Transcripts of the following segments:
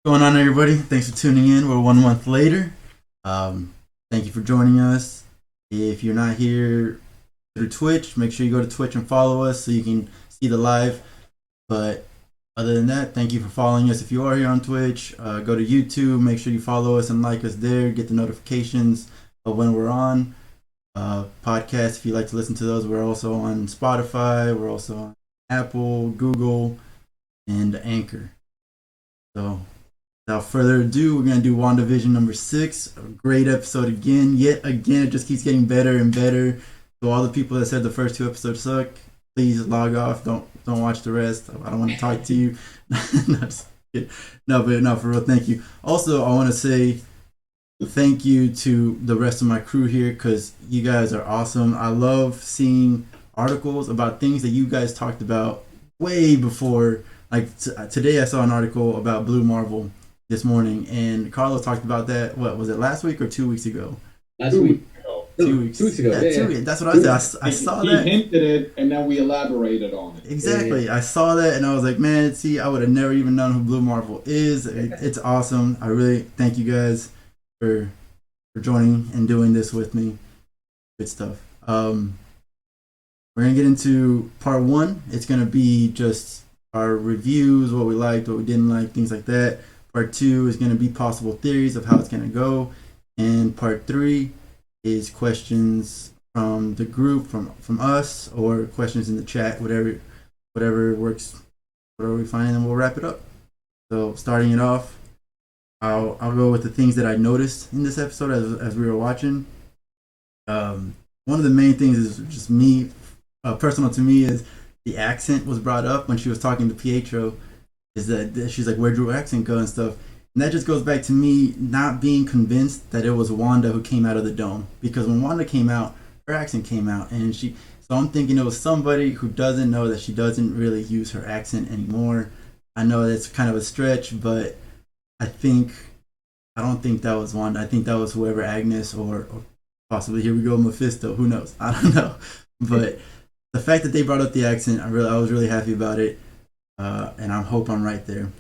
Going on, everybody? Thanks for tuning in. We're 1 month later. Thank you for joining us. If you're not here through Twitch, make sure you go to Twitch and follow us so you can see the live. But other than that, thank you for following us. If you are here on Twitch, go to YouTube. Make sure you follow us and like us there. Get the notifications of when we're on. Podcasts, if you like to listen to those, we're also on Spotify. We're also on Apple, Google, and Anchor. So without further ado, we're gonna do WandaVision number 6. A great episode again. Yet again, it just keeps getting better and better. So all the people that said the first 2 episodes suck, please log off. Don't watch the rest. I don't want to talk to you. No, just kidding. No, but no, for real, thank you. Also, I want to say thank you to the rest of my crew here because you guys are awesome. I love seeing articles about things that you guys talked about way before. Like today, I saw an article about Blue Marvel this morning, and Carlos talked about that. What was it, last week or 2 weeks ago? Last two week. weeks ago. 2 weeks. 2 weeks ago. Yeah, Yeah, 2 yeah. weeks. That's what I said. I saw He that. hinted it, and then we elaborated on it. Exactly. Yeah. I saw that and I was like, man, see, I would have never even known who Blue Marvel is. It's awesome. I really thank you guys for joining and doing this with me. Good stuff. We're gonna get into part one. It's gonna be just our reviews, what we liked, what we didn't like, things like that. Part two is gonna be possible theories of how it's gonna go, and part three is questions from the group, from us, or questions in the chat, whatever works, whatever we find, and we'll wrap it up. So starting it off, I'll go with the things that I noticed in this episode as we were watching. One of the main things is just me, personal to me, is the accent was brought up when she was talking to Pietro. Is that she's like, where'd your accent go and stuff, and that just goes back to me not being convinced that it was Wanda who came out of the dome, because when Wanda came out, her accent came out, and she. So I'm thinking it was somebody who doesn't know that she doesn't really use her accent anymore. I know that's kind of a stretch, but I think I don't think that was Wanda. I think that was whoever, Agnes, or possibly, here we go, Mephisto. Who knows? I don't know. But the fact that they brought up the accent, I was really happy about it, and I hope I'm right there.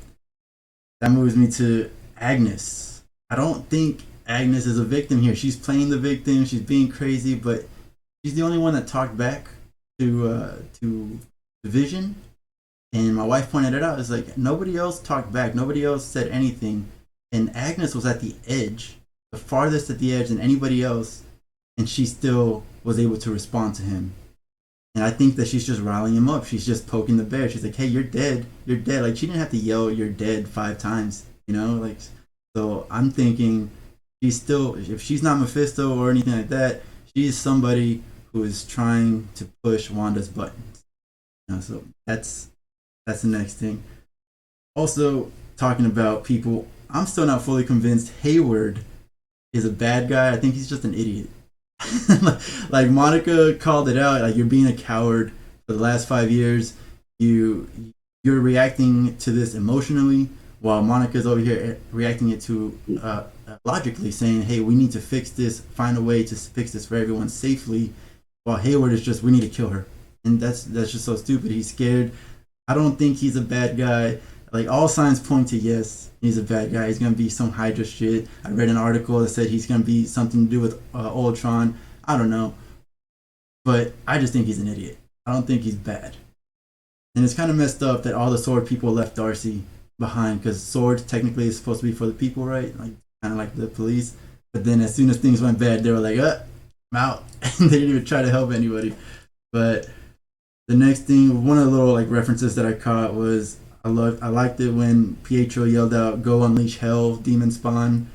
That moves me to Agnes. I don't think Agnes is a victim here. She's playing the victim. She's being crazy, but she's the only one that talked back to Vision. And my wife pointed it out. It's like nobody else talked back. Nobody else said anything. And Agnes was at the edge, the farthest at the edge than anybody else, and she still was able to respond to him. And I think that she's just riling him up. She's just poking the bear. She's like, "Hey, you're dead. You're dead." Like, she didn't have to yell, "You're dead" 5 times. Like, so I'm thinking she's still, if she's not Mephisto or anything like that, she's somebody who is trying to push Wanda's buttons. So that's the next thing. Also, talking about people, I'm still not fully convinced Hayward is a bad guy. I think he's just an idiot. Like Monica called it out, like, you're being a coward for the last 5 years. You're reacting to this emotionally, while Monica's over here reacting it to logically, saying, "Hey, we need to fix this. Find a way to fix this for everyone safely." While Hayward is just, "We need to kill her," and that's just so stupid. He's scared. I don't think he's a bad guy. Like, all signs point to yes, he's a bad guy. He's gonna be some Hydra shit. I read an article that said he's gonna be something to do with Ultron. I don't know, but I just think he's an idiot. I don't think he's bad, and it's kind of messed up that all the Sword people left Darcy behind, because Sword technically is supposed to be for the people, right? Like, kind of like the police. But then as soon as things went bad, they were like, I'm out," and they didn't even try to help anybody. But the next thing, one of the little like references that I caught was, I liked it when Pietro yelled out, "Go unleash hell, demon spawn."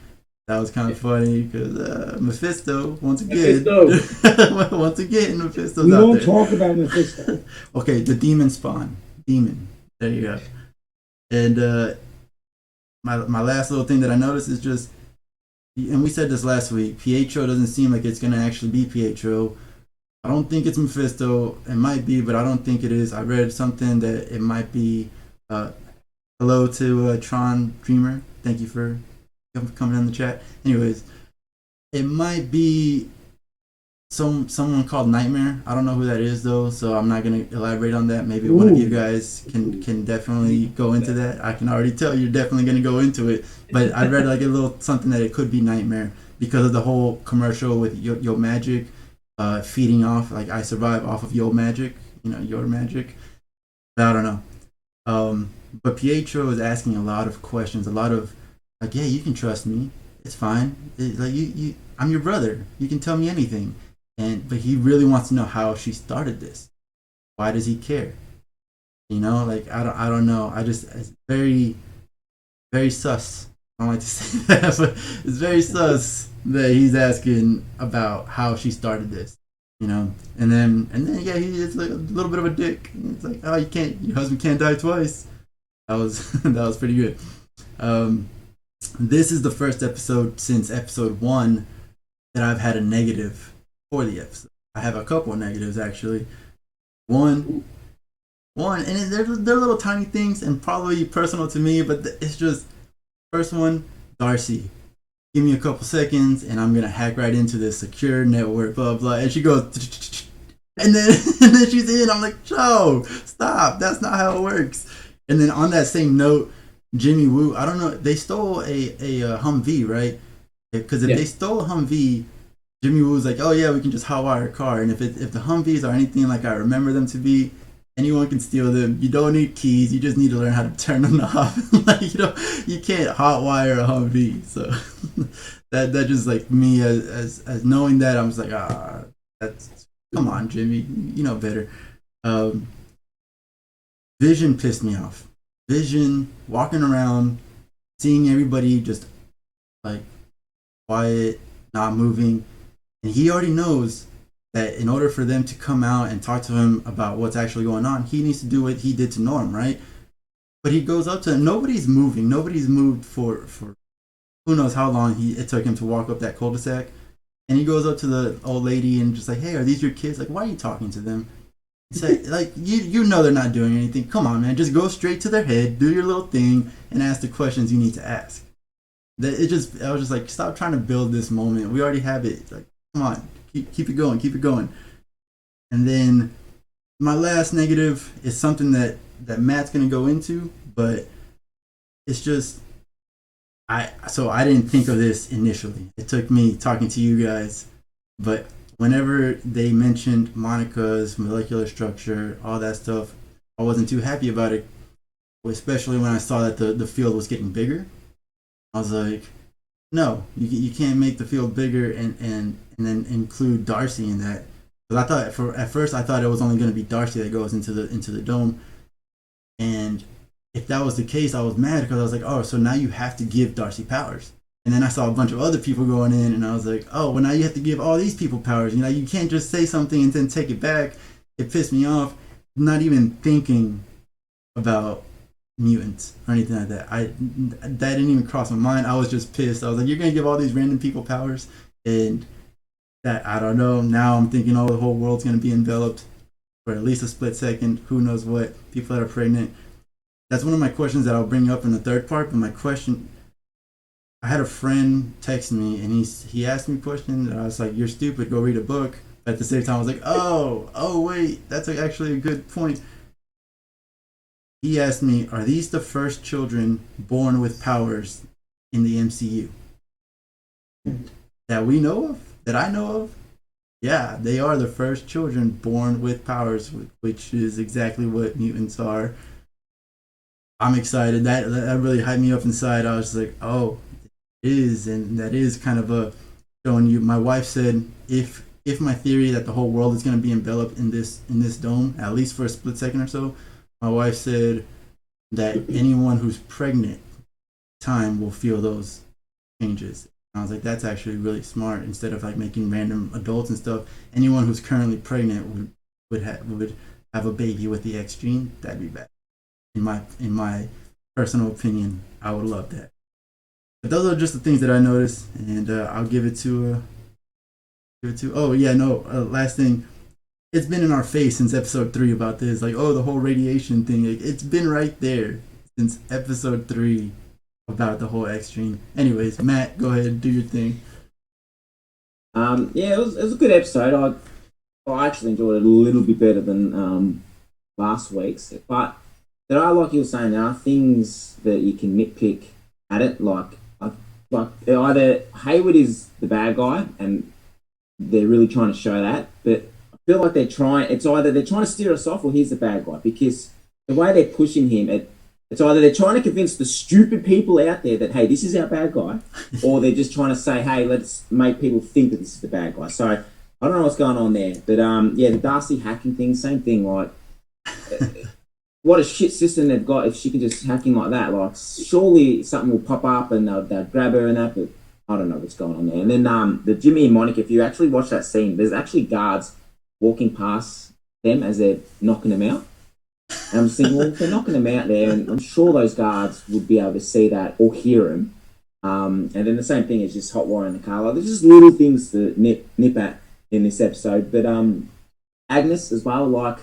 That was kind of funny because Mephisto, once again, Mephisto. once again, Mephisto's We out don't there. talk about Mephisto. Okay, the demon spawn, demon. There you go. And my last little thing that I noticed is just, and we said this last week, Pietro doesn't seem like it's gonna actually be Pietro. I don't think it's Mephisto. It might be, but I don't think it is. I read something that it might be. Uh, Hello to Tron Dreamer. Thank you for coming in the chat. Anyways, it might be someone called Nightmare. I don't know who that is though, so I'm not gonna elaborate on that. Maybe one of you guys can definitely go into that. I can already tell you're definitely gonna go into it. But I read like a little something that it could be Nightmare because of the whole commercial with Yo Magic, feeding off like I survive off of Yo Magic, your magic. But I don't know. But Pietro is asking a lot of questions, a lot of like, yeah, you can trust me. It's fine. Like I'm your brother. You can tell me anything. But he really wants to know how she started this. Why does he care? Like I don't know. It's very very sus. I don't like to say that, but it's very sus that he's asking about how she started this. And then yeah, he is like a little bit of a dick. It's like, oh, your husband can't die twice. That was that was pretty good. Um, this is the first episode since episode 1 that I've had a negative for the episode. I have a couple of negatives actually. One, and they're little tiny things and probably personal to me, but it's just first one, Darcy. Give me a couple seconds and I'm gonna hack right into this secure network, blah blah. And she goes, and then and then she's in. I'm like, Joe, stop. That's not how it works. And then on that same note, Jimmy Woo. I don't know. They stole a Humvee, right? Because if they stole a Humvee, Jimmy Woo was like, oh yeah, we can just hotwire a car. And if the Humvees are anything like I remember them to be, anyone can steal them. You don't need keys. You just need to learn how to turn them off. Like you can't hotwire a Humvee. So that just like me as knowing that I'm just like that's come on Jimmy, you know better. Um, Vision pissed me off. Vision walking around, seeing everybody just like quiet, not moving, and he already knows that in order for them to come out and talk to him about what's actually going on, he needs to do what he did to Norm, right? But he goes up to him. Nobody's moving. Nobody's moved for who knows how long it took him to walk up that cul-de-sac. And he goes up to the old lady and just like, hey, are these your kids? Like, why are you talking to them? It's like you know they're not doing anything. Come on, man. Just go straight to their head, do your little thing, and ask the questions you need to ask. I was just like, stop trying to build this moment. We already have it. Like, come on, keep it going, keep it going. And then my last negative is something that Matt's gonna go into, but it's just I didn't think of this initially. It took me talking to you guys, but whenever they mentioned Monica's molecular structure, all that stuff, I wasn't too happy about it, especially when I saw that the field was getting bigger. I was like, no, you can't make the field bigger and then include Darcy in that. Because I thought at first I thought it was only going to be Darcy that goes into the dome, and if that was the case, I was mad because I was like, oh, so now you have to give Darcy powers. And then I saw a bunch of other people going in, and I was like, oh, well now you have to give all these people powers. You can't just say something and then take it back. It pissed me off. Not even thinking about mutants or anything like that. That didn't even cross my mind. I was just pissed. I was like, you're gonna give all these random people powers, and that I don't know. Now I'm thinking, oh, the whole world's gonna be enveloped for at least a split second. Who knows what? People that are pregnant. That's one of my questions that I'll bring up in the third part. But my question, I had a friend text me and he asked me a question, and I was like, you're stupid. Go read a book. But at the same time, I was like, oh wait, that's actually a good point. He asked me, are these the first children born with powers in the MCU? That we know of? That I know of? Yeah, they are the first children born with powers, which is exactly what mutants are. I'm excited. That really hyped me up inside. I was just like, oh, it is. And that is kind of a showing you. My wife said, if my theory that the whole world is going to be enveloped in this dome, at least for a split second or so, my wife said that anyone who's pregnant time will feel those changes. I was like, that's actually really smart. Instead of like making random adults and stuff, anyone who's currently pregnant would have a baby with the X gene. That'd be bad. In my personal opinion, I would love that. But those are just the things that I noticed, and I'll give it to. Oh yeah, no. Last thing, it's been in our face since episode 3 about this. Like, oh, the whole radiation thing. It's been right there since episode 3 about the whole X gene. Anyways, Matt, go ahead and do your thing. Yeah, it was a good episode. I actually enjoyed it a little bit better than last week's. But there are, like you were saying, there are things that you can nitpick at it. Like either Hayward is the bad guy, and they're really trying to show that. But I feel like they're trying. It's either they're trying to steer us off, or he's the bad guy because the way they're pushing him, it's either they're trying to convince the stupid people out there that hey, this is our bad guy, or they're just trying to say hey, let's make people think that this is the bad guy. So I don't know what's going on there, but yeah, the Darcy hacking thing, same thing. Like, what a shit system they've got if she can just hack him like that. Like, surely something will pop up and they'll grab her and that, but I don't know what's going on there. And then the Jimmy and Monica, if you actually watch that scene, there's actually guards walking past them as they're knocking them out. And I'm just thinking, well, if they're knocking them out there, and I'm sure those guards would be able to see that or hear them. And then the same thing is just hot wire in the car. Like, there's just little things to nip at in this episode. But Agnes as well, like,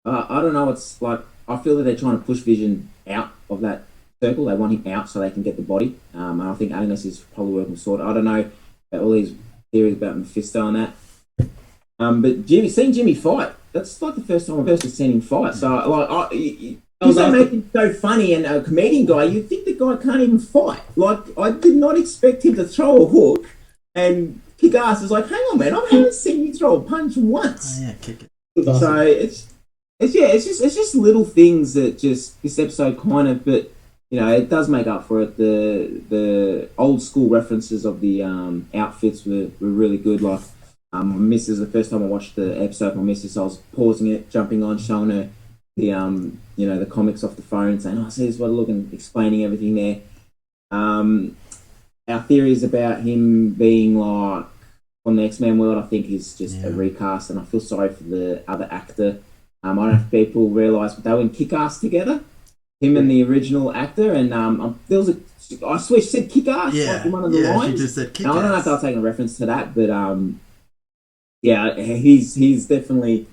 I don't know, it's like, I feel that they're trying to push Vision out of that circle. They want him out so they can get the body. And I think Agnes is probably working sort of. I don't know about all these theories about Mephisto and that. But seeing Jimmy fight, that's like the first time I've ever seen him fight. So, like, because they make him so funny and a comedian guy, you'd think the guy can't even fight. Like, I did not expect him to throw a hook and kick ass. It's like, hang on, man, I haven't seen you throw a punch once. Oh, yeah, kick it. So it's just little things that just this episode kind of, but you know, it does make up for it. The old school references of the outfits were really good. Like, my missus, the first time I watched the episode, my missus, I was pausing it, jumping on, showing her the you know, the comics off the phone, saying, "Oh, see this is what I look," and explaining everything there. Our theories about him being like on the X-Men world, I think, is just a recast, and I feel sorry for the other actor. I don't know if people realise, but they were in Kick-Ass together, him and the original actor, and there was I swear she said Kick-Ass, like in one of the lines. She just said Kick-Ass. Now, I don't know if they were taking a reference to that, but yeah, he's definitely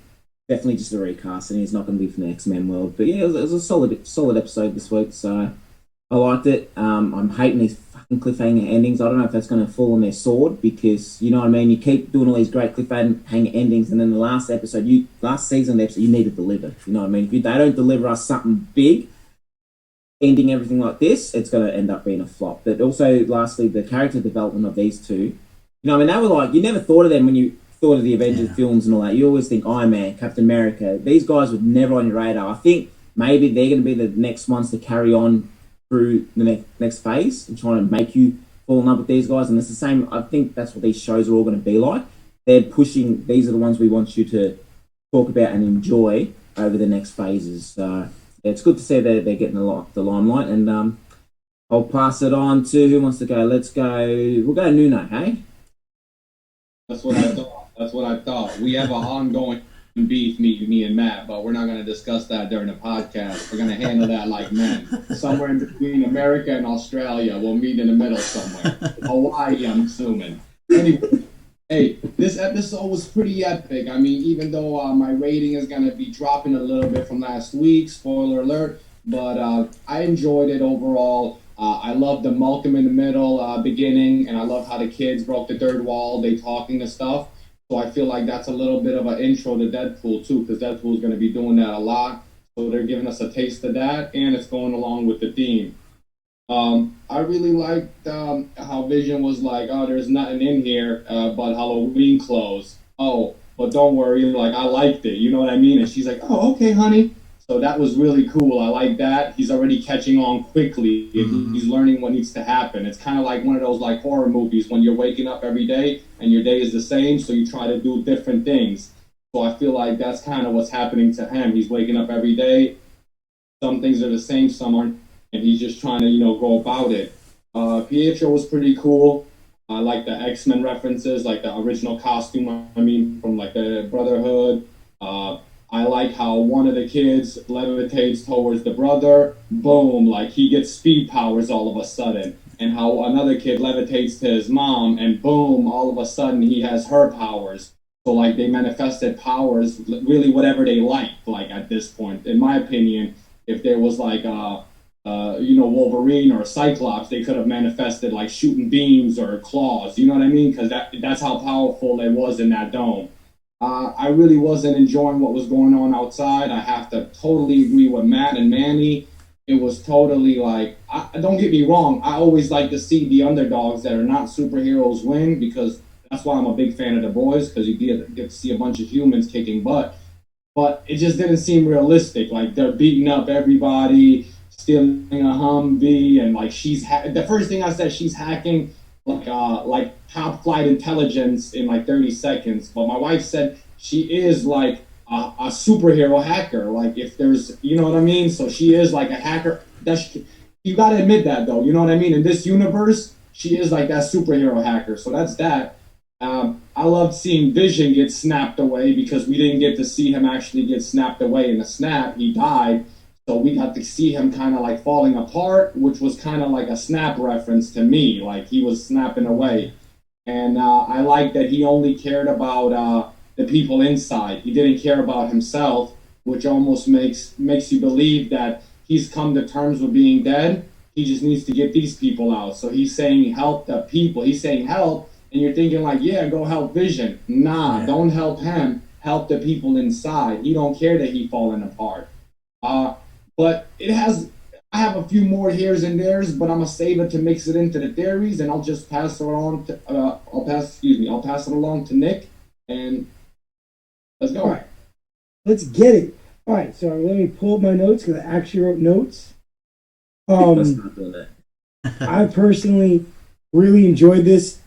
just a recast, and he's not going to be from the X-Men world. But yeah, it was a solid episode this week, so I liked it. I'm hating these fucking cliffhanger endings. I don't know if that's going to fall on their sword because, you know what I mean, you keep doing all these great cliffhanger endings, and then the last season of the episode, you need to deliver. You know what I mean? If they don't deliver us something big, ending everything like this, it's going to end up being a flop. But also, lastly, the character development of these two. You know what I mean? They were like, you never thought of them when you thought of the Avengers films and all that. You always think Iron Man, Captain America. These guys were never on your radar. I think maybe they're going to be the next ones to carry on through the next phase and trying to make you fall in love with these guys. And it's the same. I think that's what these shows are all going to be like. They're pushing. These are the ones we want you to talk about and enjoy over the next phases. So yeah, it's good to see they're getting the limelight. And I'll pass it on to who wants to go. Let's go. We'll go Nuno. Hey. That's what I thought. We have an ongoing beef, me and Matt, but we're not going to discuss that during the podcast. We're going to handle that like men. Somewhere in between America and Australia, we'll meet in the middle somewhere. Hawaii, I'm assuming. Anyway, hey, this episode was pretty epic. I mean, even though my rating is going to be dropping a little bit from last week, spoiler alert, but I enjoyed it overall. I love the Malcolm in the Middle beginning, and I love how the kids broke the third wall, they talking and stuff. So I feel like that's a little bit of an intro to Deadpool too, because Deadpool's going to be doing that a lot. So they're giving us a taste of that, and it's going along with the theme. I really liked how Vision was like, oh, there's nothing in here but Halloween clothes. Oh, but don't worry, like, I liked it, you know what I mean? And she's like, oh, okay, honey. So that was really cool. I like that. He's already catching on quickly. Mm-hmm. He's learning what needs to happen. It's kind of like one of those like horror movies when you're waking up every day and your day is the same, so you try to do different things. So I feel like that's kind of what's happening to him. He's waking up every day. Some things are the same, some aren't, and he's just trying to, you know, go about it. Pietro was pretty cool. I like the X-Men references, like the original costume, I mean, from like the Brotherhood. I like how one of the kids levitates towards the brother, boom, like he gets speed powers all of a sudden. And how another kid levitates to his mom, and boom, all of a sudden he has her powers. So like they manifested powers, really whatever they like at this point. In my opinion, if there was like Wolverine or Cyclops, they could have manifested like shooting beams or claws. You know what I mean? Because that's how powerful it was in that dome. I really wasn't enjoying what was going on outside. I have to totally agree with Matt and Manny. It was totally like, don't get me wrong. I always like to see the underdogs that are not superheroes win, because that's why I'm a big fan of The Boys, because you get to see a bunch of humans kicking butt. But it just didn't seem realistic. Like, they're beating up everybody, stealing a Humvee, and like the first thing I said, she's hacking like top flight intelligence in like 30 seconds. But my wife said she is like a superhero hacker. Like, if there's, you know what I mean? So she is like a hacker. You got to admit that, though. You know what I mean? In this universe, she is like that superhero hacker. So that's that. I loved seeing Vision get snapped away, because we didn't get to see him actually get snapped away in the snap. He died. So we got to see him kind of like falling apart, which was kind of like a snap reference to me. Like, he was snapping away. And I like that he only cared about the people inside. He didn't care about himself, which almost makes you believe that he's come to terms with being dead. He just needs to get these people out. So he's saying help the people. He's saying help. And you're thinking like, yeah, go help Vision. Nah, don't help him. Help the people inside. He don't care that he falling apart. But I have a few more here's and there's, but I'm gonna save it to mix it into the theories, and I'll just pass it on to, I'll pass it along to Nick, and let's go. All right, let's get it. All right, so let me pull up my notes, because I actually wrote notes. Let's not do that. I personally really enjoyed this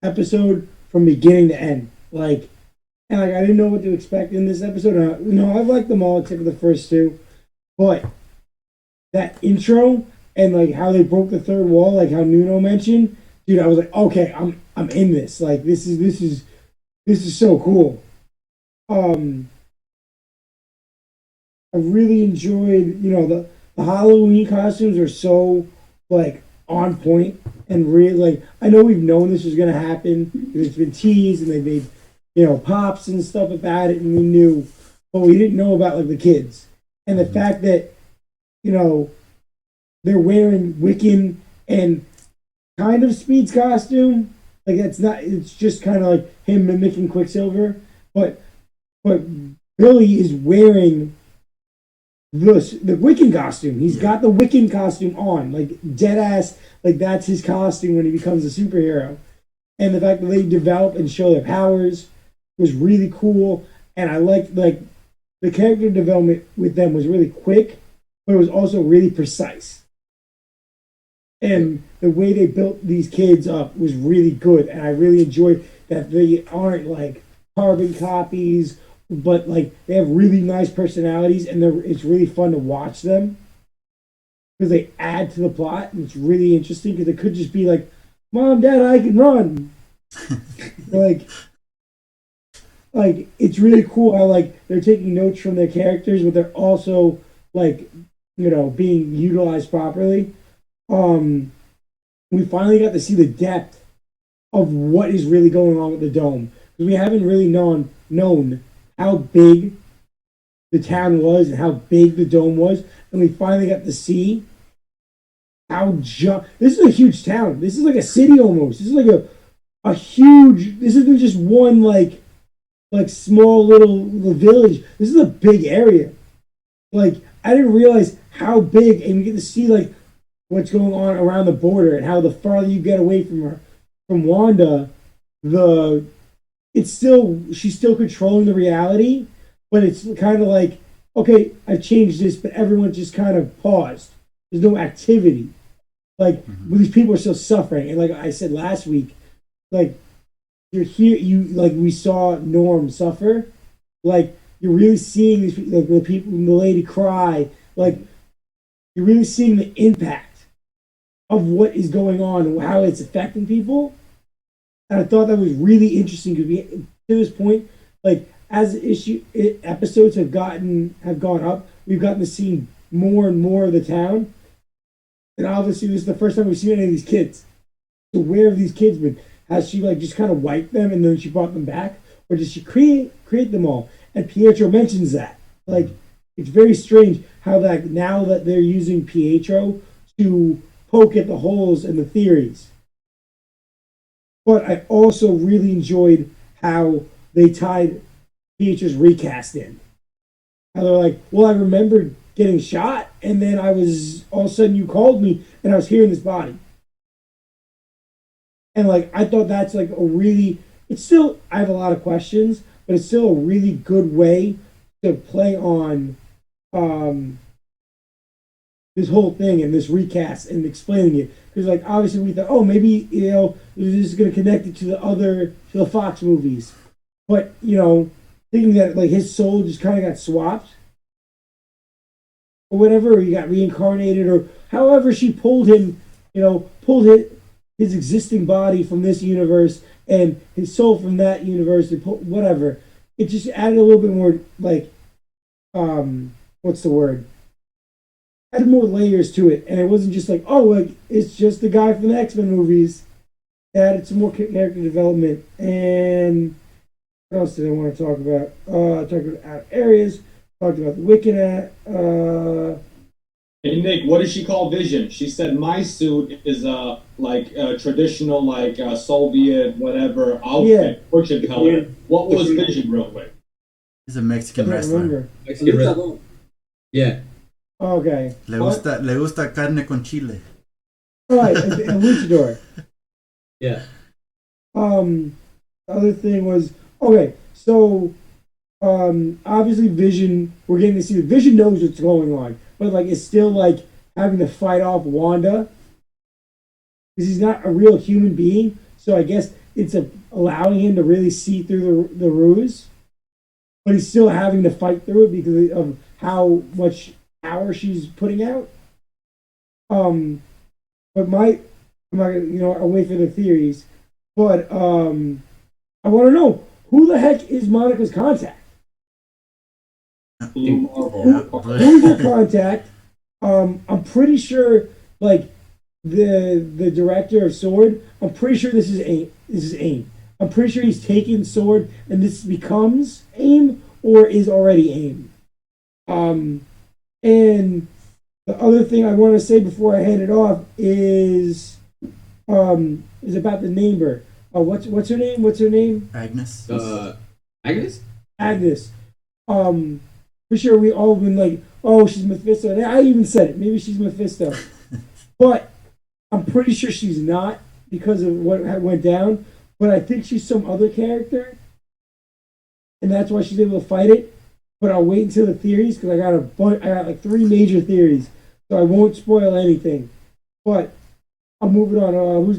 episode from beginning to end. I didn't know what to expect in this episode. I've liked them all except for the first two, but that intro and like how they broke the third wall, like how Nuno mentioned, dude, I was like, okay, I'm in this. Like, this is so cool. I really enjoyed, the Halloween costumes are so like on point, and really, like, I know we've known this was gonna happen. It's been teased, and they made, pops and stuff about it, and we knew, but we didn't know about like the kids, and the fact that, they're wearing Wiccan and kind of Speed's costume. Like, it's just kind of like him mimicking Quicksilver, but Billy is wearing the Wiccan costume. He's got the Wiccan costume on, like, dead ass. Like, that's his costume when he becomes a superhero. And the fact that they develop and show their powers was really cool. And I liked, like, the character development with them was really quick, but it was also really precise. And the way they built these kids up was really good. And I really enjoyed that they aren't like carbon copies, but like they have really nice personalities, and it's really fun to watch them because they add to the plot, and it's really interesting because it could just be like, "Mom, Dad, I can run." like it's really cool how like they're taking notes from their characters, but they're also like, being utilized properly. We finally got to see the depth of what is really going on with the dome, because we haven't really known how big the town was and how big the dome was, and we finally got to see how this is a huge town. This is like a city almost. This is like a huge. This isn't just one like small little village. This is a big area. Like, I didn't realize how big, and you get to see like what's going on around the border, and how the farther you get away from Wanda, she's still controlling the reality, but it's kind of like, okay, I've changed this, but everyone just kind of paused. There's no activity. Like, these people are still suffering, and like I said last week, like we saw Norm suffer. Like, you're really seeing these, like, the people, the lady cry. Like, you're really seeing the impact of what is going on and how it's affecting people. And I thought that was really interesting, because to this point, like, as episodes have gone up, we've gotten to see more and more of the town. And obviously, this is the first time we've seen any of these kids. So where have these kids been? Has she like just kind of wiped them and then she brought them back, or did she create them all? And Pietro mentions that. Like, it's very strange. how that now that they're using Pietro to poke at the holes in the theories. But I also really enjoyed how they tied Pietro's recast in. How they're like, well, I remembered getting shot, and then I was all of a sudden you called me, and I was hearing this body. And like I thought that's like a really, it's still, I have a lot of questions, but it's still a really good way to play on this whole thing and this recast and explaining it. Because like obviously we thought, oh, maybe this is going to connect it to the Fox movies, but thinking that like his soul just kind of got swapped or whatever, or he got reincarnated, or however she pulled him, pulled his existing body from this universe and his soul from that universe, and whatever. It just added a little bit more like, what's the word? Added more layers to it, and it wasn't just like, oh, like it's just the guy from the X-Men movies. It added some more character development. And what else did I want to talk about? Talked about areas. Talked about the Wiccan. Hey Nick, what did she call Vision? She said my suit is a traditional Soviet whatever outfit, fortune teller. What was Vision real quick? He's a Mexican I don't wrestler. remember. Mexican wrestler. Yeah. Okay. Le gusta carne con chile. All right, a luchador. Yeah. The other thing was, okay, so obviously Vision, we're getting to see the Vision knows what's going on, but like it's still like having to fight off Wanda because he's not a real human being. So I guess it's allowing him to really see through the ruse, but he's still having to fight through it because of how much power she's putting out. But I'm not gonna, I'll wait for the theories. But I want to know, who the heck is Monica's contact? Blue Who's her contact? I'm pretty sure, like the director of Sword. I'm pretty sure this is AIM. I'm pretty sure he's taking Sword, and this becomes AIM or is already AIM. And the other thing I want to say before I hand it off is about the neighbor. What's her name? What's her name? Agnes. Agnes? Agnes. For sure we all been like, oh, she's Mephisto. And I even said it. Maybe she's Mephisto. But I'm pretty sure she's not because of what went down. But I think she's some other character. And that's why she's able to fight it. But I'll wait until the theories because I got like 3 major theories. So I won't spoil anything. But I'm moving on. Who's